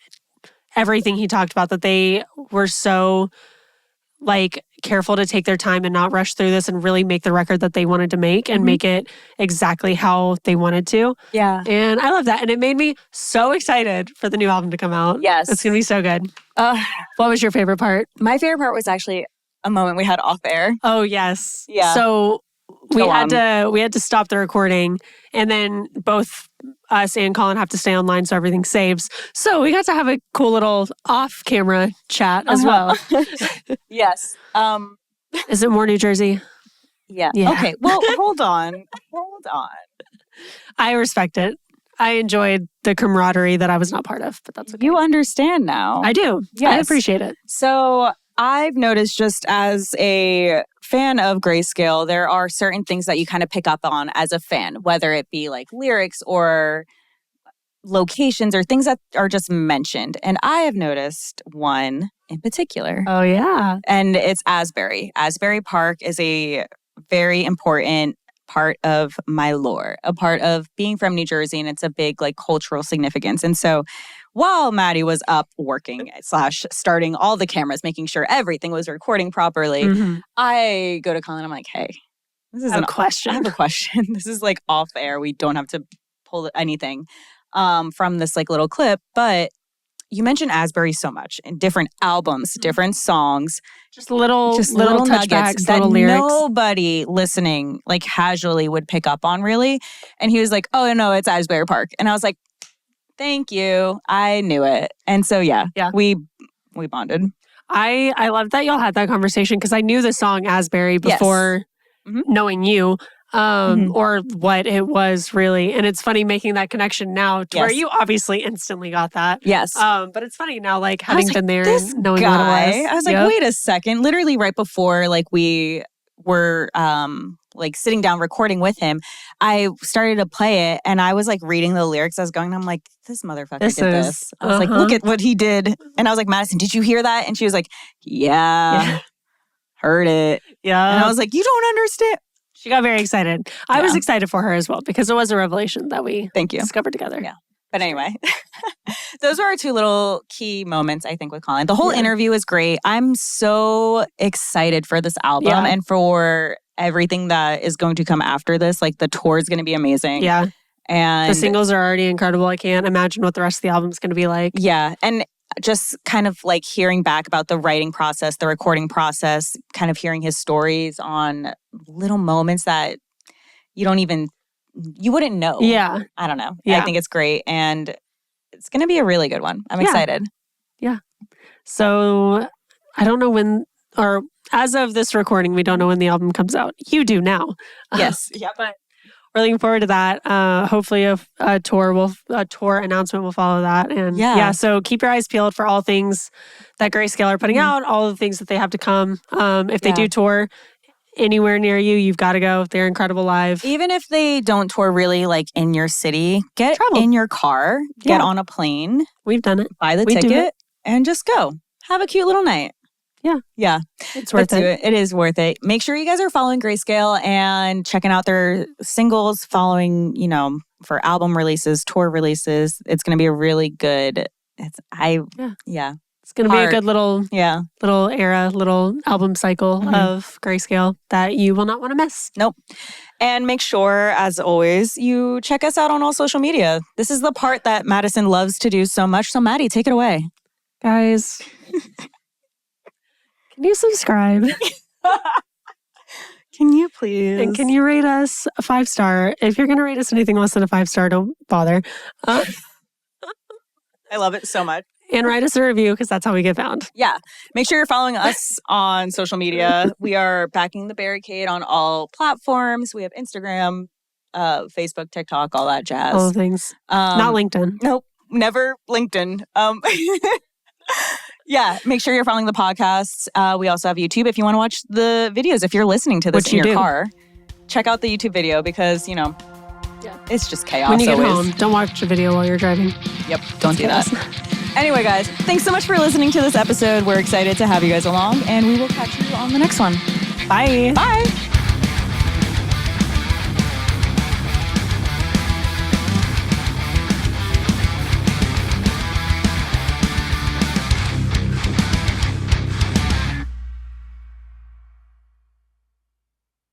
everything he talked about that they were so like careful to take their time and not rush through this and really make the record that they wanted to make and make it exactly how they wanted to. Yeah. And I love that. And it made me so excited for the new album to come out. Yes. It's going to be so good. What was your favorite part? My favorite part was actually a moment we had off air. Oh, yes. Yeah. So we had to stop the recording and then both us and Collin have to stay online so everything saves. So we got to have a cool little off-camera chat as well. Yes. Is it more New Jersey? Yeah. Yeah. Okay. Well, hold on. I respect it. I enjoyed the camaraderie that I was not part of, but that's okay. You understand now. I do. Yes. I appreciate it. So I've noticed just as a fan of Grayscale, there are certain things that you kind of pick up on as a fan, whether it be like lyrics or locations or things that are just mentioned. And I have noticed one in particular. Oh, yeah. And it's Asbury. Asbury Park is a very important part of my lore, a part of being from New Jersey, and it's a big like cultural significance. And so while Maddie was up working / starting all the cameras, making sure everything was recording properly, I go to Collin. I'm like, hey, this is I have a question. I have a question. This is like off air. We don't have to pull anything from this like little clip, but you mentioned Asbury so much in different albums, different songs, just little nuggets that little lyrics. Nobody listening like casually would pick up on really. And he was like, "Oh no, it's Asbury Park," and I was like, "Thank you, I knew it." And so yeah, we bonded. I love that y'all had that conversation because I knew the song Asbury before knowing you. Or what it was really. And it's funny making that connection now to where you obviously instantly got that. Yes. But it's funny now, like having been there this and knowing guy, what it was. I was like, wait a second. Literally right before like we were like sitting down recording with him, I started to play it and I was like reading the lyrics as going, I'm like, this motherfucker did this. I was like, look at what he did. And I was like, Madison, did you hear that? And she was like, yeah. Heard it. Yeah. And I was like, you don't understand. She got very excited. I was excited for her as well because it was a revelation that we discovered together. Yeah. But anyway, those were our two little key moments, I think, with Collin. The whole interview is great. I'm so excited for this album and for everything that is going to come after this. Like the tour is going to be amazing. Yeah. And the singles are already incredible. I can't imagine what the rest of the album is going to be like. Yeah. And just kind of like hearing back about the writing process, the recording process, kind of hearing his stories on little moments that you wouldn't know. Yeah. I don't know. Yeah. I think it's great. And it's going to be a really good one. I'm excited. Yeah. So I don't know when, or as of this recording, we don't know when the album comes out. You do now. Yes. But we're looking forward to that. Hopefully a tour announcement will follow that. And so keep your eyes peeled for all things that Grayscale are putting out, all the things that they have to come. If they do tour anywhere near you, you've got to go. They're incredible live. Even if they don't tour really like in your city, get in your car, get on a plane. We've done it. Buy the ticket and just go. Have a cute little night. Yeah. Yeah. It's worth it. It is worth it. Make sure you guys are following Grayscale and checking out their singles, following, for album releases, tour releases. It's going to be a really good, It's going to be a good little era, little album cycle of Grayscale that you will not want to miss. Nope. And make sure, as always, you check us out on all social media. This is the part that Madison loves to do so much. So Maddie, take it away. Guys. Can you subscribe? Can you please? And can you rate us a 5-star? If you're going to rate us anything less than a 5-star, don't bother. I love it so much. And write us a review because that's how we get found. Yeah. Make sure you're following us on social media. We are backing the barricade on all platforms. We have Instagram, Facebook, TikTok, all that jazz. All the things. Not LinkedIn. Nope. Never LinkedIn. Yeah, make sure you're following the podcasts. We also have YouTube if you want to watch the videos. If you're listening to this in your car, check out the YouTube video because, it's just chaos. When you get home, don't watch a video while you're driving. Yep, don't do that. Anyway, guys, thanks so much for listening to this episode. We're excited to have you guys along, and we will catch you on the next one. Bye. Bye.